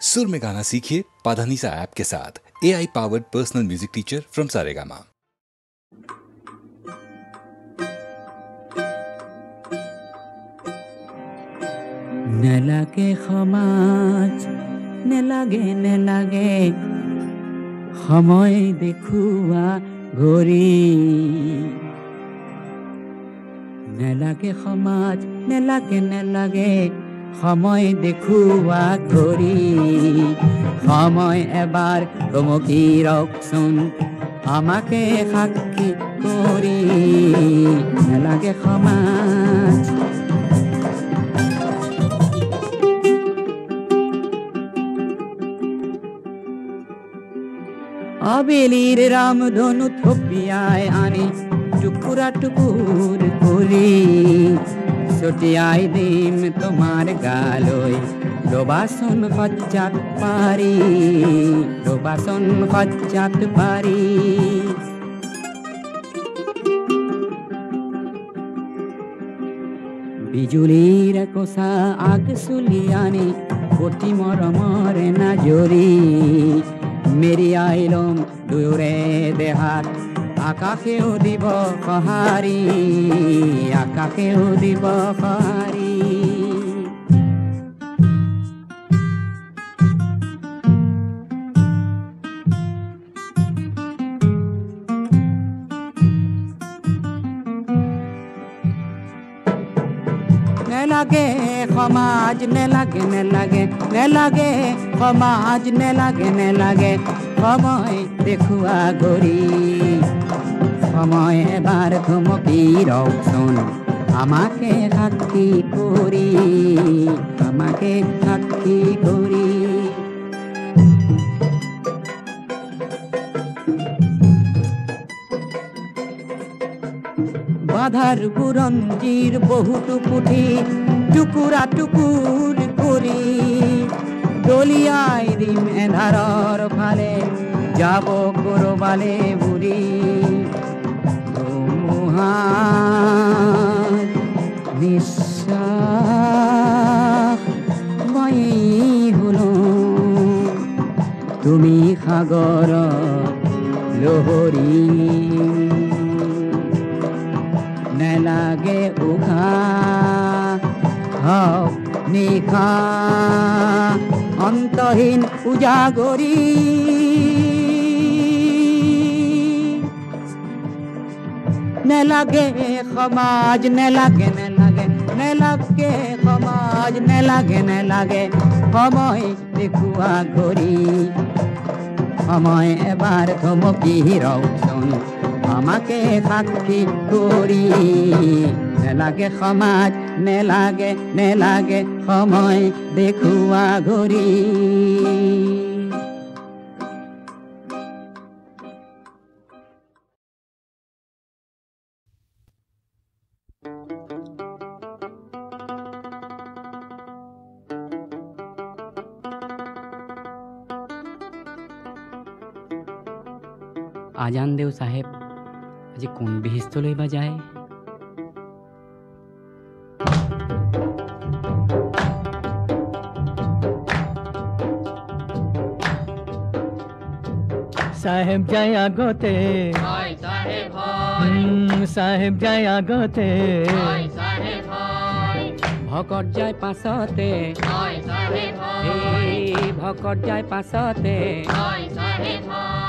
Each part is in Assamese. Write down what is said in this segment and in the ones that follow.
सुर में गाना सीखिए पाधानीसा ऐप के साथ। AI powered personal music teacher from Saregama. नेलागे खमाज नेलागे সময় দেখুয়া ঘড়ি নেলাগে সমাজ নেলাগে সময় দেখুয়া ঘড়ি সময় এবার থমকি রকছুন আমাকে সাক্ষী করি নেলাগে সমাজ আবেলির রামধনু থপিয়ায় আনি টুকুরা টুকুর করি ছটিয়াই দিম তোমার গালই লোবাসন খচ্চাত পারি বিজুলির কোষা আগ সুলিয়ানি অতি মরমরে না জরি মেরি আইলম দুরে দেহাত আকাশেও দিব কহারি নেলাগে সমাজ নেলাগে সমাজ নেলাগে সময় দেখুয়া গরি সময় এবার থমকি রকছুন আমাকে সাক্ষী করি বাধার বুরঞ্জির বহুটু পুঠি টুকুরা টুকুর করি দলিয়ায় দিম এধারর ফালে যাব করবালে বুড়ি নিঃশ্বাস মই হলো তুমি সাগর লোহরি নেলাগে উঘা হক নিশা অন্তহীন উজাগরি নেলাগে সমাজ নেলাগে সমাজ নেলাগে সময় দেখুয়া ঘড়ি সময় এবার থমকি রকছুন আমাকে সাক্ষী করি নেলাগে সমাজ নেলাগে সময় দেখুয়া ঘড়ি আজান দেও সাহেব আজি কোন বিহিস্তলৈ বা যায় সাহেব যায় আগতে সাহেব যায় আগতে ভকত যায় পাছতে ভকত যায় পাছতে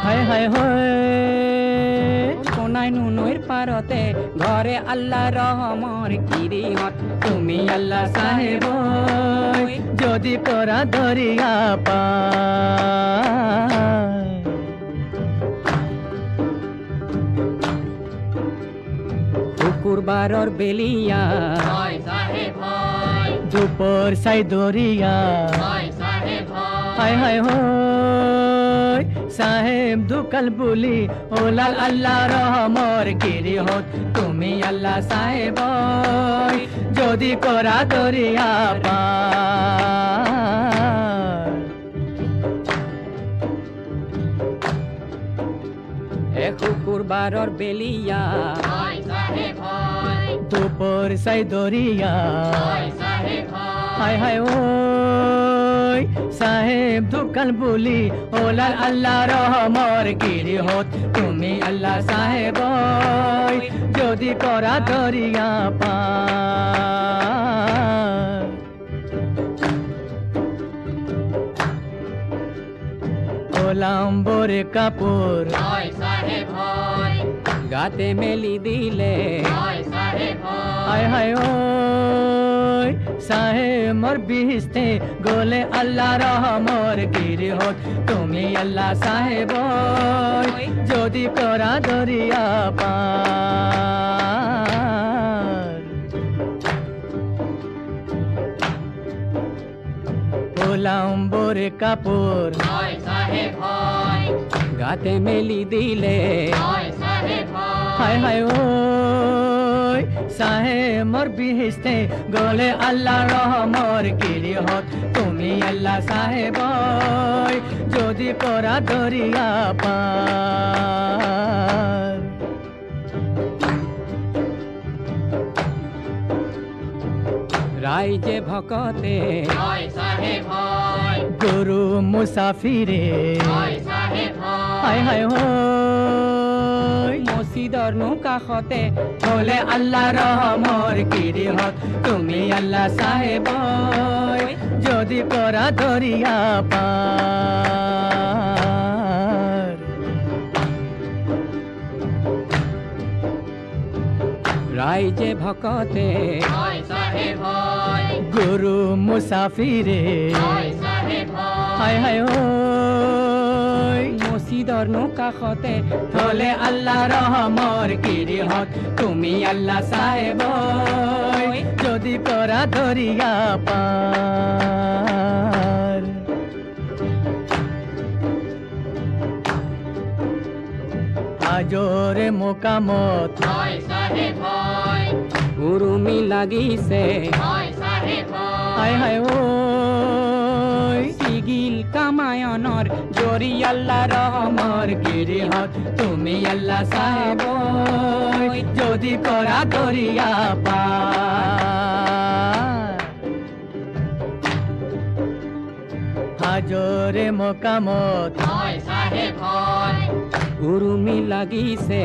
হায় হায় হয় কোনাই নৈর পারতে ঘরে আল্লাহ রহমর গিরিহত তুমি আল্লাহ সাহেব যদি পরা দরিয়া পায় শুকুরবারর বেলিয়া দুপুর সাই দরিয়া হায় হায় হয় সাহেব দুকাল বলি ওলাল আল্লাহ রহমর গিরিহত তুমি আল্লাহ সাহেব যদি করা দরিয়া পায় শুকুরবারর বেলিয়া দুপুর সাই দরিয়া হায় হায় ও সাহেব ঢুকাল বুলি ওলাল আল্লাহ রহমর গিরিহত তুমি আল্লাহ সাহেব যদি করা দরিয়া পার ওলাম্বরে কাপড় গাতে মেলি দিলে হায় হায় ওই সাহেব মোর বিহিস্তে গোলে আল্লাহ রহমর গিরিহত তুমি আল্লাহ সাহেব যদি করা দরিয়া পার ওলাম্বরে কাপড় গাতে মেলি দিলে হায় হায় ওই সাহেব মোর বিহিস্তে গোলে আল্লাহ রহমর গিরিহত তুমি আল্লাহ সাহেব যদি করা দরিয়া পার রাইজে ভকতে গুরু মুসাফিরে হায় হায় হয় মসজিদর কাষতে হলে আল্লাহ রহমর গিরিহত তুমি আল্লাহ সাহেব যদি করা দরিয়া পার রাইজে ভকতে গুরু মুসাফিরে হায় হায় ওই মসজিদর কাষতে থলে আল্লাহ রহমর গিরিহত তুমি আল্লাহ সাহেব যদি করা দরিয়া পার আজরে মোকামত উরুমি লাগিছে হায় হায় ওই সিগিল কামায়নর জরি আল্লাহ রহমর গিরিহত তুমি আল্লাহ সাহেব যদি করা দরিয়া পার হাজরে মোকামত উরুমি লাগিছে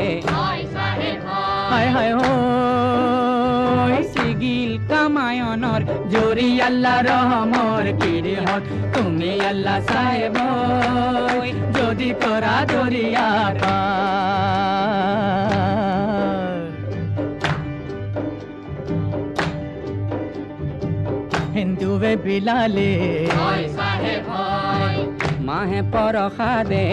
হায় হায় হয় সিগিল কামায়নর জরি আল্লাহ রহমর গিরিহত তুমি আল্লাহ সাহেব যদি করা দরিয়া পার হিন্দুবে বিলালে মাহে পরখাদে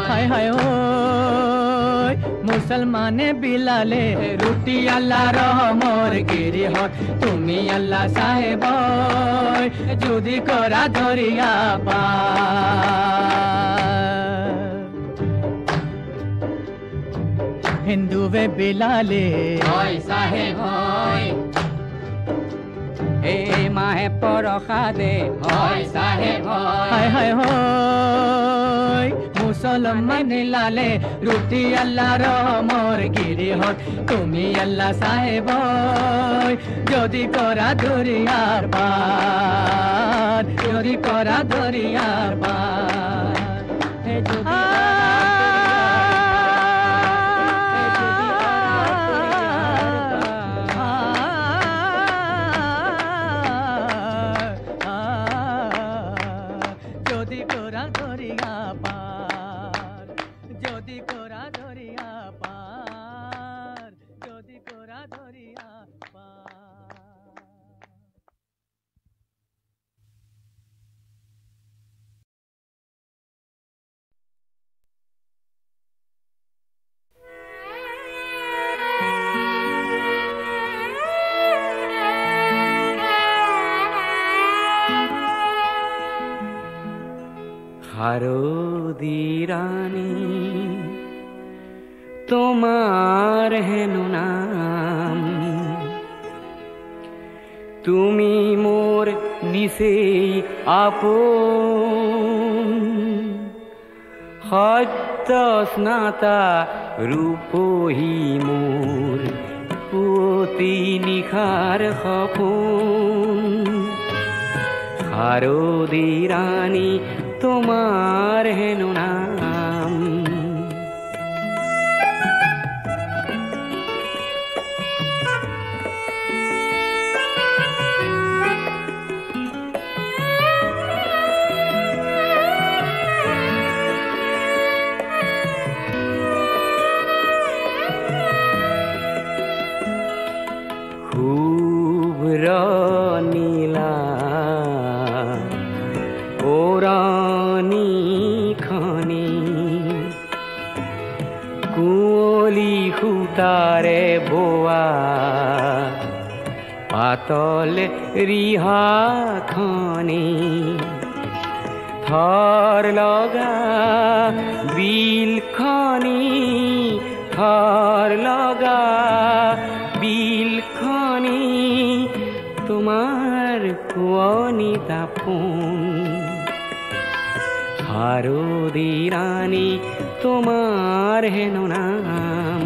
হায় হায় ওই মুসলমানে বিলালে রুটি আল্লাহ রহমর গিরিহত তুমি আল্লাহ সাহেব যদি করা দরিয়া পার হিন্দুবে বিলালে সাহেব এ মাহে পরখাদে হয় সাহেব হায় হায় হয় মুসলমান লালে রুটি আল্লাহ রহমর গিরিহত তুমি আল্লাহ সাহেব যদি করা দরিয়ার পার যদি করা দরিয়ার পার হারদিরানি তোমার হেন নাম তুমি মোর নিশেই আপন সত্য স্নাতা রূপহী মোর পুৱতি নিশাৰ সপোন শাৰদী ৰানী তোমাৰ হেন নাম। নীলা ওৰানি খানি কুঁৱলী সূতাৰে বোৱা পাতল ৰিহা খানি থৰ লগা বিল খানি থৰ লগা বিল খানি তোমাৰ কুঁৱনী দাপোন। শাৰদী ৰানী তোমাৰ হেন নাম।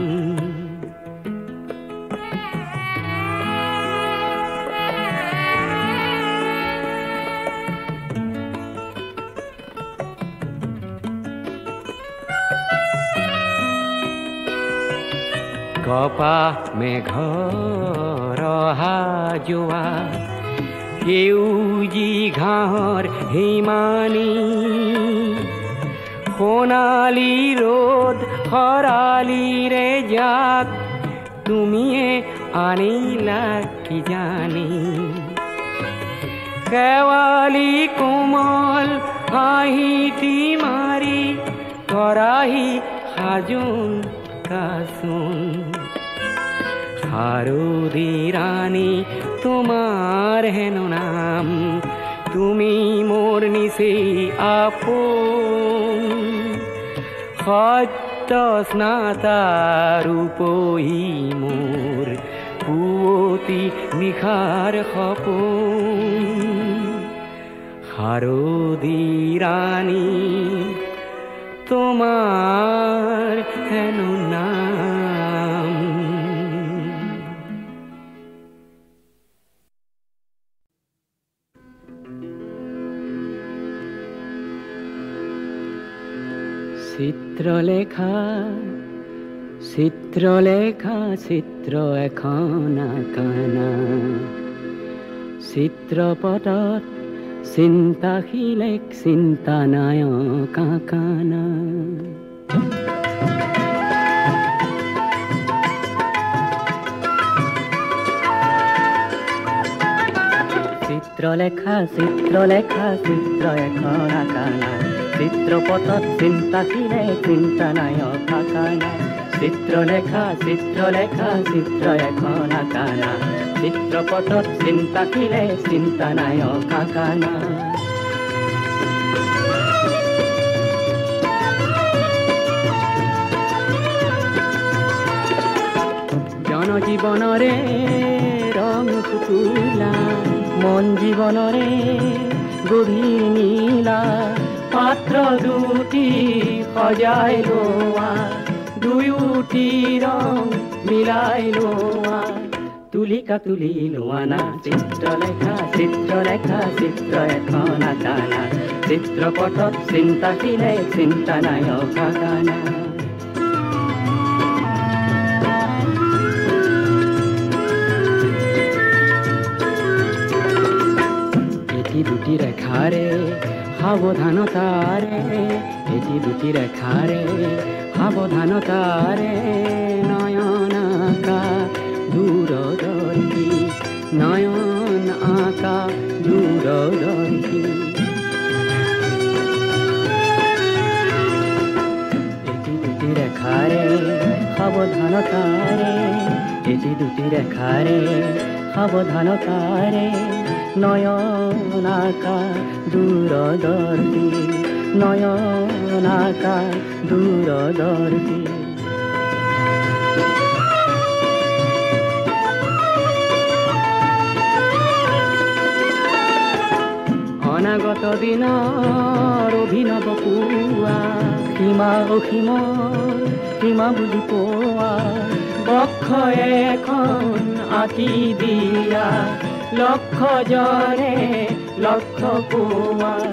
কপা মেঘৰ অহা যোৱা সেউজী ঘাঁহৰ হিমানী সোণালী ৰ'দ খৰালিৰে জাক তুমিয়ে আনিলা কি জানি। শেৱালি কোমল হাঁহিটি মাৰি কৰাহি সাজোন কাচোন। শাৰদী ৰানী তোমাৰ হেন নাম। তুমি মোৰ নিচে আপন সত্য স্নাতা ৰূপহী মোৰ পুৱতি নিশাৰ সপোন। শাৰদী ৰানী তোমাৰ হেন নাম। চিত্ৰলেখা চিত্ৰলেখা চিত্ৰ এখন আঁকানা চিত্ৰপটত চিন্তাশীলেক চিন্তা নায়ক আঁকানা। চিত্রলেখা চিত্রলেখা চিত্র এখন আঁকানা চিত্রপটত চিন্তাশীলেক চিন্তা নায়ক আঁকানা। চিত্রলেখা চিত্রলেখা চিত্র এখন আঁকানা চিত্রপটত চিন্তাশীলেক চিন্তা নায়ক আঁকানা। জনজীবনৰে ৰং ফুটুলা মন জীবনৰে গভীৰ নীলা পাত্ৰ দুটি সজাই লোৱা দুয়োটি ৰং মিলাই লোৱা তুলিকা তুলি লোৱা না। চিত্ৰলেখা চিত্ৰলেখা চিত্ৰ এখন আঁকানা চিত্ৰপটত চিন্তাশীলেক চিন্তা নায়ক আঁকানা। এটি দুটি ৰেখাৰে সাৱধানতাৰে এটি দুটি ৰেখাৰে সাৱধানতাৰে নয়ন আঁকা দূৰদৰ্শী নয়ন আঁকা দূৰদৰ্শী। এটি দুটি ৰেখাৰে সাৱধানতাৰে এটি দুটি ৰেখাৰে সাৱধানতাৰে নয়ন আঁকা দূৰদৰ্শী নয়ন আঁকা দূৰদৰ্শী। অনাগত দিনৰ অভিনৱ পুৱা সীমা অসীমৰ সীমা বুজি পোৱা বক্ষ এখন আঁকি দিয়া লক্ষ জনে লক্ষ কুমার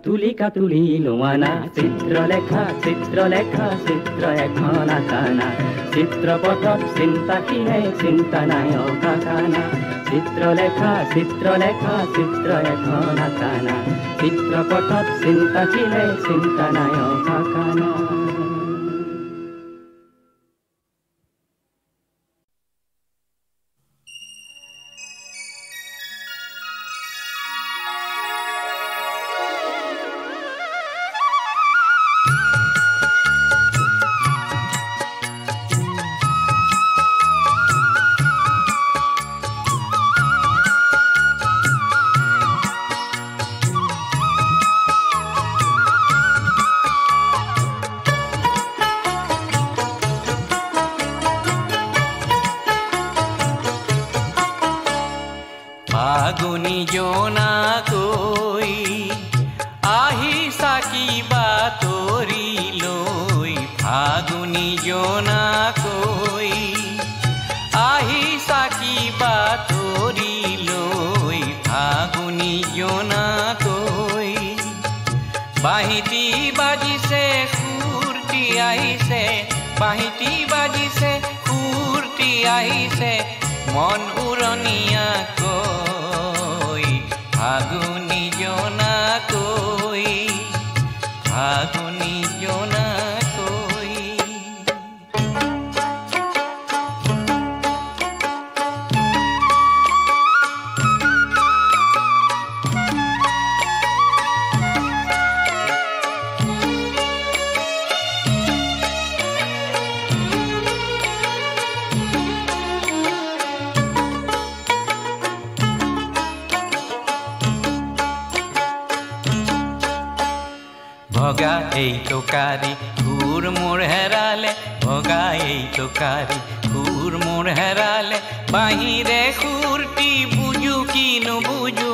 তুলিকা তুলিল মানা চিত্রলেখা চিত্রলেখা চিত্র এখন আঁকানা চিত্রপটত চিন্তাহীনে চিন্তা নায়কা কানা চিত্রলেখা চিত্রলেখা চিত্র এখন আঁকানা চিত্রপটত চিন্তাহীনে চিন্তা নায়কা কানা। ফাগুনি জোনাকৈ আহিছা কিবা তৰি লৈ ফাগুনি জোনাকৈ আহিছা কিবা তৰি লৈ ফাগুনি জোনাকৈ বাঁহীটি বাজিছে সুৰটি আহিছে বাঁহীটি বাজিছে সুৰটি আহিছে মন উৰণীয়াকৈ ফাগুনি জোনাকৈ ফাগুনি জোনাকৈ। ভগা এই টোকাৰি ঘূৰ মোৰ হেৰালে ভগা এই টোকাৰি ঘূৰ মোৰ হেৰালে বাহিৰে সুৰটি বুজো কি নুবুজো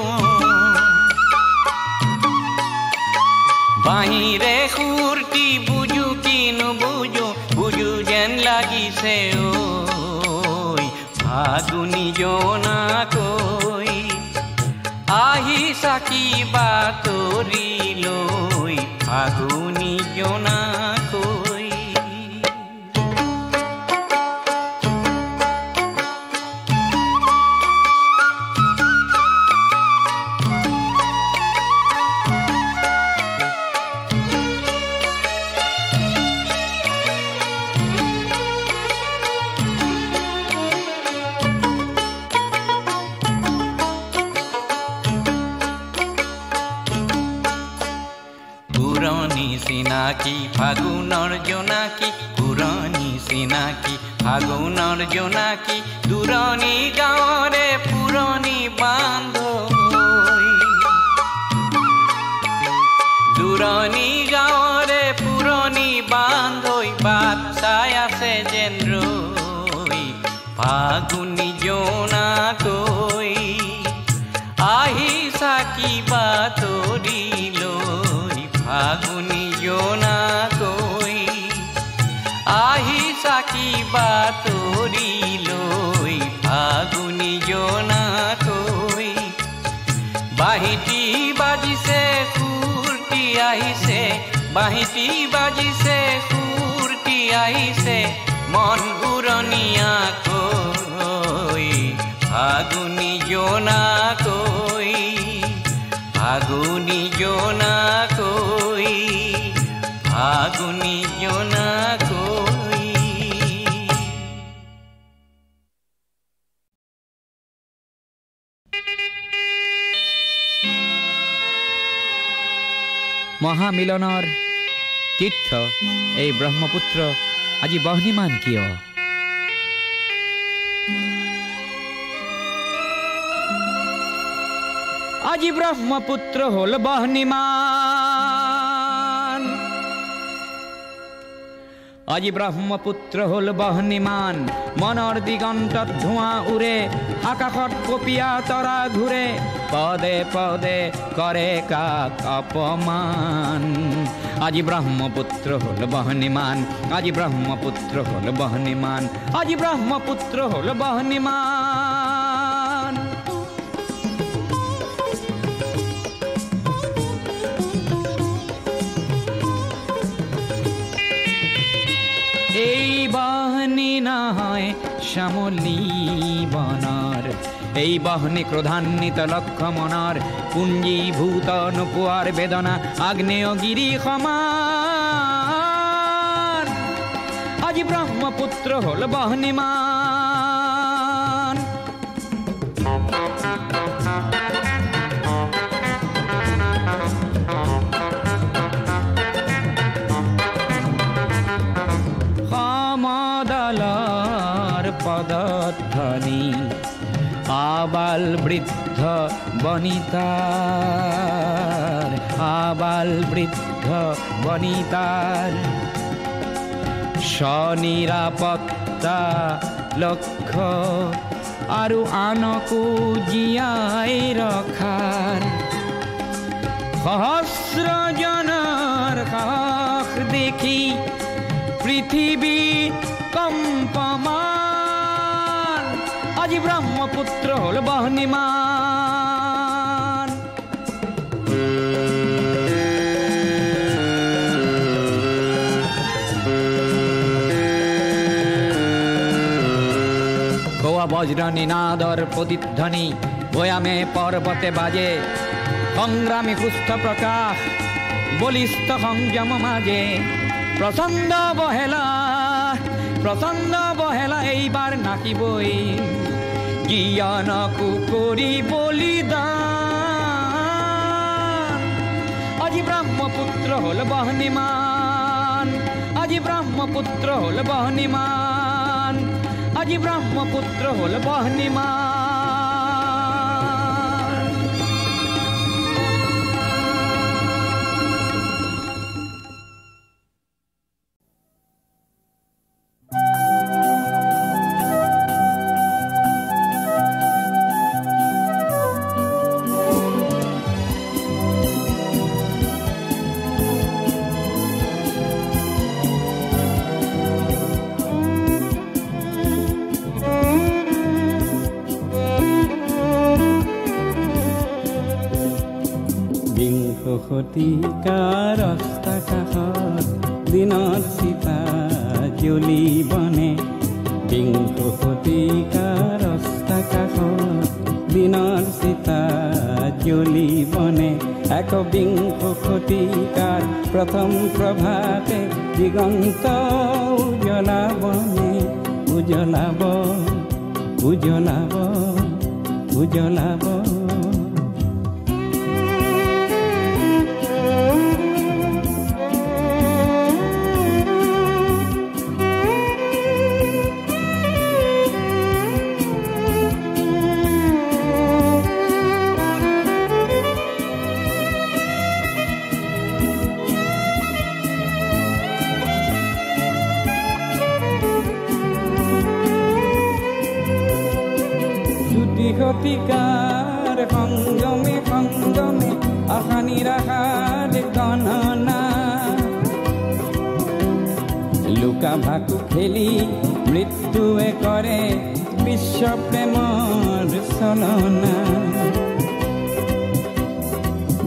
বাহিৰে সুৰটি বুজো কি নুবুজো বুজো যেন লাগিছে ঐ ফাগুনি জোনাকৈ আহিছা কিবা তৰি লৈ ফাগুনি জোনাকৈ। পুৰণি চিনাকি ফাগুনৰ জোনাকী পুৰণি চিনাকি ফাগুনৰ জোনাকী দূৰণি গাঁৱৰে পুৰণি বান্ধৱী দূৰণি গাঁৱৰে পুৰণি বান্ধৱী বাট চাই আছে যেন ৰৈ ফাগুনি জোনাকৈ আহিছা কিবা তৰি লৈ ফাগুনি জোনাকৈ আহিছা কিবা তৰি লৈ ফাগুনি জোনাকৈ বাঁহীটি বাজিছে সুৰটি আহিছে বাঁহীটি বাজিছে সুৰটি আহিছে মন উৰণীয়াকৈ ফাগুনি জোনাকৈ ফাগুনি জোনাকৈ ফাগুনি জোনাকৈ। মহামিলনৰ তীৰ্থ এই ব্ৰহ্মপুত্ৰ আজি বহ্নিমান কিয়? আজি ব্ৰহ্মপুত্ৰ হল বহ্নিমান আজি ব্ৰহ্মপুত্ৰ হল বহ্নিমান মনৰ দিগন্তত ধোঁৱা উৰে আকাশত কপিয়া তৰা ঘূৰে পদে পদে কৰে কাক অপমান আজি ব্ৰহ্মপুত্ৰ হল বহ্নিমান আজি ব্ৰহ্মপুত্ৰ হল বহ্নিমান আজি ব্ৰহ্মপুত্ৰ হল বহ্নিমান। শ্যামলী বনৰ এই বহনি ক্ৰোধান্বিত লক্ষ্য মনৰ পুঞ্জীভূত নোপোৱাৰ বেদনা আগ্নেয়গিৰি সমান আজি ব্ৰহ্মপুত্ৰ হ'ল বহ্নিমান সমদলৰ পদধ্বনি আবাল বৃদ্ধ বনিতাৰ আবাল বৃদ্ধ বনিতাৰ স্বনিৰাপত্তা লক্ষ্য আৰু আনকো জীয়াই ৰখাৰ সহস্ৰজনৰ সাহস দেখি পৃথিৱী কম্পমান আজি ব্ৰহ্মপুত্ৰ হ'ল বহ্নিমান গোৱা বজ্ৰ নিনাদৰ প্ৰতিধ্বনি ভৈয়ামে পৰ্বতে বাজে সংগ্ৰামী সুস্থ প্ৰকাশ বলিষ্ঠ সংযম মাজে প্ৰচণ্ড বহেলা এইবাৰ নাকিবই জ্ঞানকো কৰি বলিদান আজি ব্ৰহ্মপুত্ৰ হ'ল বহ্নিমান আজি ব্ৰহ্মপুত্ৰ হ'ল বহ্নিমান আজি ব্ৰহ্মপুত্ৰ হ'ল বহ্নিমান শতিকাৰ ৰাস্তা কাষত দিনত চিতা জ্বলিবনে বিংশ শতিকাৰ ৰাস্তা কাষত দিনত চিতা জ্বলিবনে একবিংশ শতিকাৰ প্ৰথম প্ৰভাতে দিগন্ত উজ্বলাবনে উজ্বলাব উজ্বলাব উজ্বলাব শতিকাৰ সংযমে সংযমে আশা নিৰাশাৰ গণনা লুকা ভাকু খেলি মৃত্যুৱে কৰে বিশ্ব প্ৰেমৰ চলনা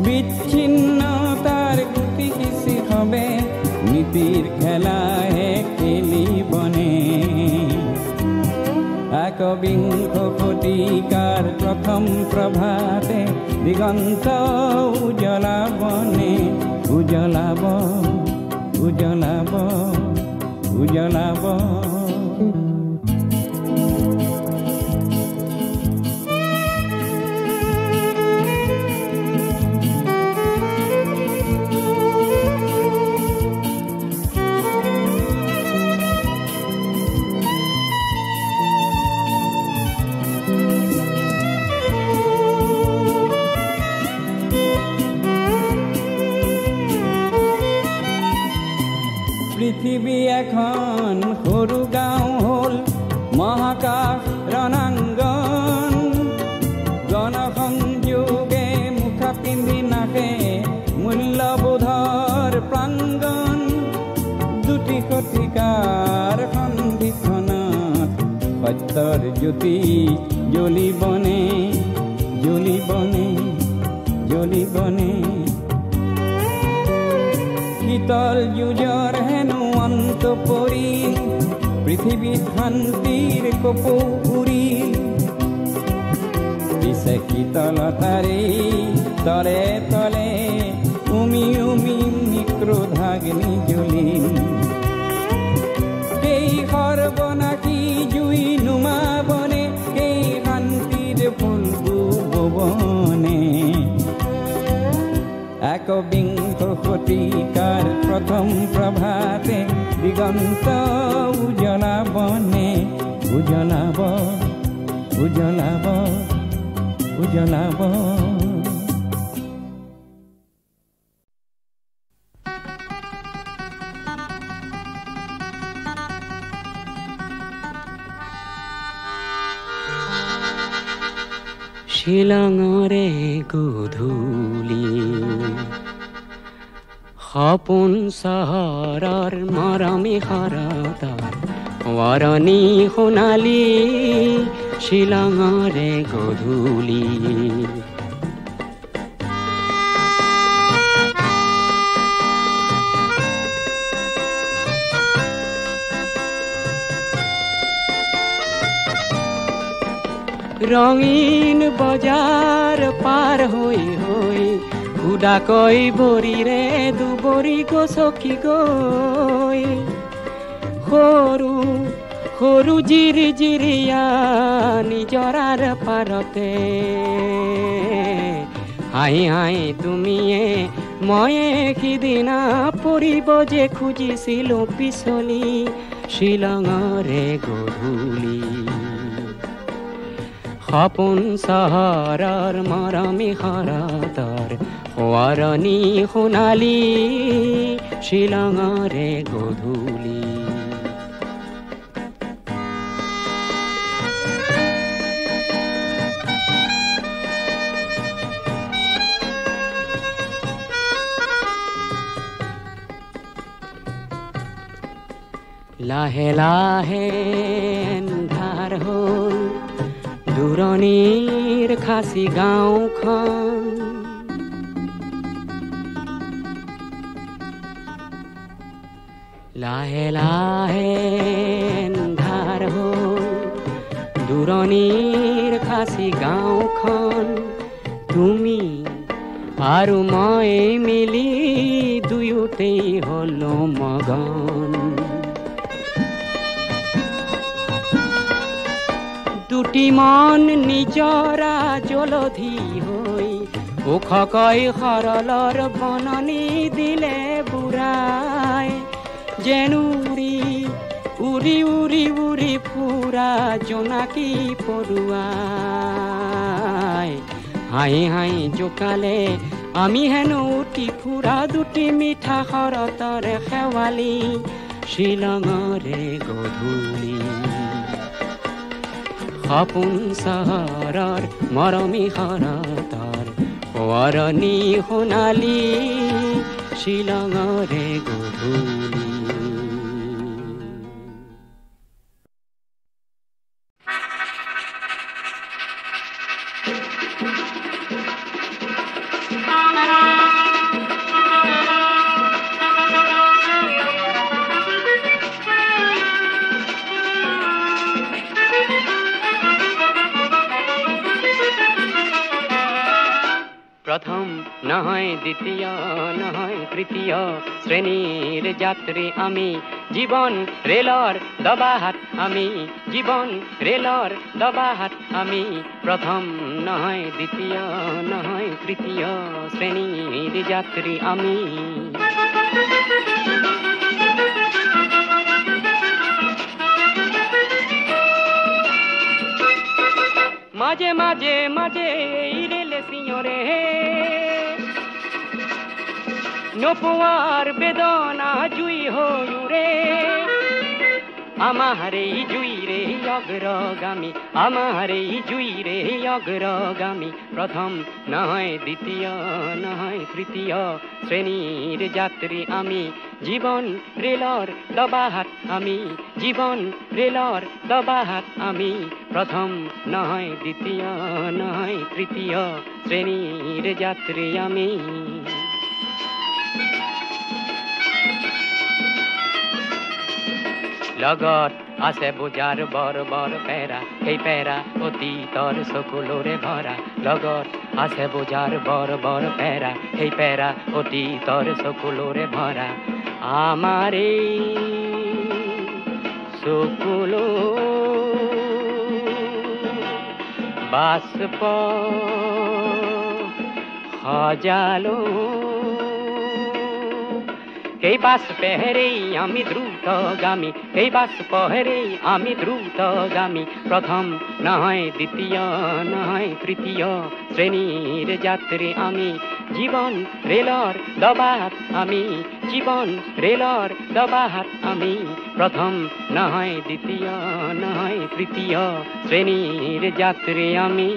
বিচ্ছিন্নতাৰ গুটি সিঁচি হবে নীতিৰ খেলাহে খেলিবনে একবিংশ শতিকাৰ প্ৰথম প্ৰভাতে দিগন্ত উজ্বলাবনে উজ্বলাব উজ্বলাব উজ্বলাব পৃথিৱী এখন সৰু গাঁও হ'ল মহাকাশ ৰণাংগন গণসংযোগে মুখা পিন্ধি নাখে মূল্যবোধৰ প্ৰাংগন দুটি শতিকাৰ সন্ধিখনত সত্যৰ জ্যোতি জ্বলিবনে জ্বলিবনে জ্বলিবনে শীতল যুঁজৰ হেনো অন্ত পৰি পৃথিৱীত শান্তিৰ কপৌ উৰিল পিছে শীতলতাৰে তলে তলে উমি উমি নিক্ৰোধাগ্নি জ্বলিল সেই সৰ্বনাশী জুই নুমাবনে সেই শান্তিৰ ফুলবোৰ ববনে একবিংশ শতিকাৰ প্ৰথম প্ৰভাতে দিগন্ত উজলাবনে উজলাব উজলাব উজলাব শিলঙৰে গধূলি সপোন চহৰৰ মৰমী সৰতাৰ ৱাৰণী সোণালী শিলঙৰে গধূলি ৰঙীন বজাৰ পাৰ হৈ হৈ উদাকৈ বৰিৰে দুবৰি গছকি গৈ সৰু সৰু জিৰি জিৰিয়া নিজৰাৰ পাৰতে হাঁহি হাঁহি তুমিয়ে ময়ে সিদিনা পৰিব যে খুজিছিলো পিছলি শিলঙৰে গধূলি সপোন চহৰৰ মৰমী সৰতৰ ৱাৰণী সোণালী শিলঙৰে গধূলি লাহে লাহে এন্ধাৰ হ'ল দূৰণিৰ খাচী গাঁওখন লাহে লাহে এন্ধাৰ হ'ল দূৰণিৰ খাচী গাঁওখন তুমি আৰু মই মিলি দুয়োতেই হ'লো মগন দুটি মন নিজৰা জলধি হৈ ওখকৈ সৰলৰ বননি দিলে বুঢ়াই যেন উৰি উৰি উৰি উৰি ফুৰা জোনাকী পৰুৱাই হাঁহি হাঁহি জোকালে আমি হেনো উঠি ফুৰা দুটি মিঠা শৰতৰে শেৱালি শিলঙৰে গধূলি সপোন চহৰৰ মৰমী সৰতৰ ৱাৰণী সোণালী শিলঙৰে গধূলি প্ৰথম নহয় দ্বিতীয় নহয় তৃতীয় শ্ৰেণীৰ যাত্ৰী আমি জীৱন ৰেলৰ দবাহাত আমি জীৱন ৰেলৰ দবাহাত আমি প্ৰথম নহয় দ্বিতীয় নহয় তৃতীয় শ্ৰেণীৰ যাত্ৰী আমি মাঝে মাঝে মাঝে ৰেলে চিঞৰে নপুৱাৰ বেদনা জুই হৈ উৰে আমার এই জুই রে অগ্রগামী আমার এই জুই রে অগ্রগামী প্রথম নয় দ্বিতীয় নয় তৃতীয় শ্রেণীর যাত্রী আমি জীবন রেলর দবাহাত আমি জীবন রেলর দবাহাত আমি প্রথম নয় দ্বিতীয় নয় তৃতীয় শ্রেণীর যাত্রী আমি লগত আছে বোজাৰ বৰ বৰ পেৰা সেই পেৰা অতীতৰ চকুলোৰে ভৰা লগত আছে বোজাৰ বৰ বৰ পেৰা সেই পেৰা অতীতৰ চকুলোৰে ভৰা আমাৰ এই চকুলো বাষ্প সজালো এই বাষ্পেৰেই আমি দ্ৰুতগামী এই বাষ্পেৰেই আমি দ্ৰুতগামী প্ৰথম নহয় দ্বিতীয় নহয় তৃতীয় শ্ৰেণীৰ যাত্ৰী আমি জীৱন ৰেলৰ দবাত আমি জীৱন ৰেলৰ দবাত আমি প্ৰথম নহয় দ্বিতীয় নহয় তৃতীয় শ্ৰেণীৰ যাত্ৰী আমি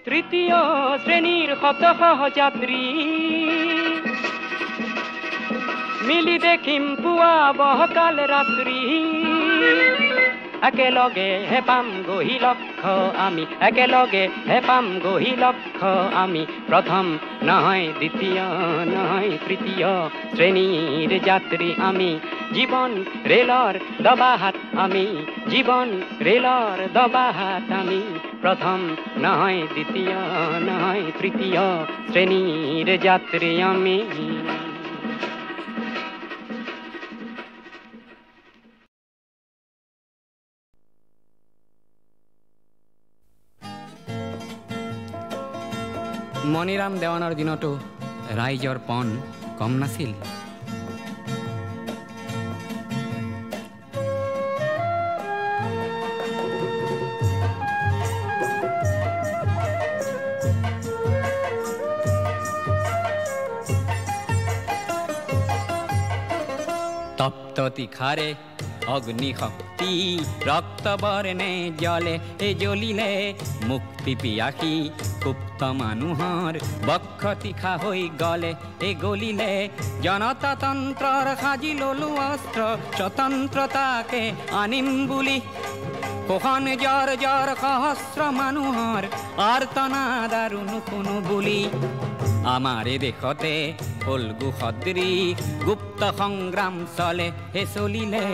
তৃতীয় শ্ৰেণীৰ শত সহযাত্ৰী মিলি দেখিম পুৱা বহকাল ৰাত্ৰি একেলগে হেপাম গহি লক্ষ্য আমি একেলগে হেপাম গহি লক্ষ্য আমি প্ৰথম নহয় দ্বিতীয় নহয় তৃতীয় শ্ৰেণীৰ যাত্ৰী আমি জীৱন ৰেলৰ দবাহাত আমি জীৱন ৰেলৰ দবাহাত আমি প্ৰথম নহয় দ্বিতীয় নহয় তৃতীয় শ্ৰেণীৰ যাত্ৰী আমি মণিৰাম দেৱানৰ দিনতো ৰাইজৰ পণ কম নাছিল তপ্ত তীখাৰে অগ্নি শক্তি ৰক্ত বৰ্ণে জ্বলে জ্বলিলে মুক্তি পিয়াসী সুপ্ত মানুহৰ বক্ষ তীখা হৈ গলে গলিলে জনতাতন্ত্ৰৰ সাজি ললো অস্ত্ৰ স্বতন্ত্ৰতাকে আনিম বুলি কোখন জ্বৰ জ্বৰ সহস্ৰ মানুহৰ আৰ্তনাদ আৰু নুশুনো বুলি আমাৰ দেশতে ফল্গু সদৃশ গুপ্ত সংগ্ৰাম চলে চলিলে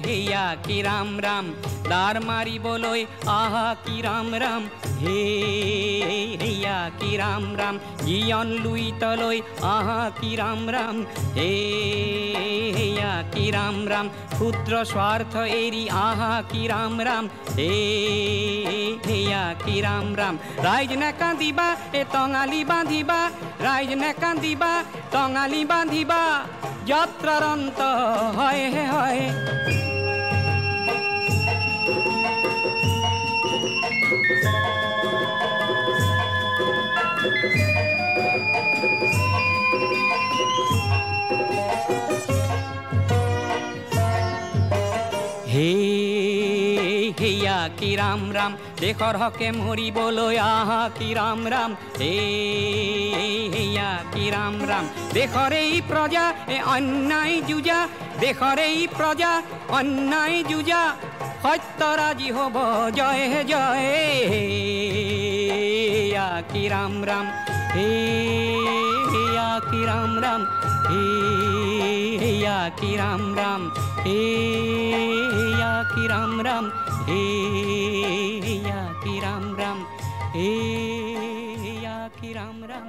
হেয়া কি ৰাম ৰাম দাৰ মাৰিবলৈ আহা কি ৰাম ৰাম হেয়া কি ৰাম ৰাম জীয়ন লুই তলৈ আহা কি ৰাম ৰাম হেয়া কি ৰাম ৰাম ক্ষুদ্ৰ স্বাৰ্থ এৰি আহা কি ৰাম ৰাম হেয়া কি ৰাম ৰাম ৰাইজ নেকান্দিবা টঙালি বান্ধিবা ৰাইজ নেকান্দিবা টঙালি বান্ধিবা যাত্ৰাৰ অন্ত হয় হয় হেয়া কি ৰাম ৰাম দেশৰ হকে মৰিবলৈ আহা কি ৰাম ৰাম হেয়া কি ৰাম ৰাম দেশৰ এই প্ৰজা অন্যায় যুঁজা দেশৰ এই প্ৰজা অন্যায় যুঁজা সত্যৰাজি হ'ব জয় জয় হেয়া কি ৰাম ৰাম হেয়া কি ৰাম ৰাম হেয়া কি ৰাম ৰাম হেয়া কি ৰাম ৰাম হেয়া কি ৰাম ৰাম হেয়া কি ৰাম ৰাম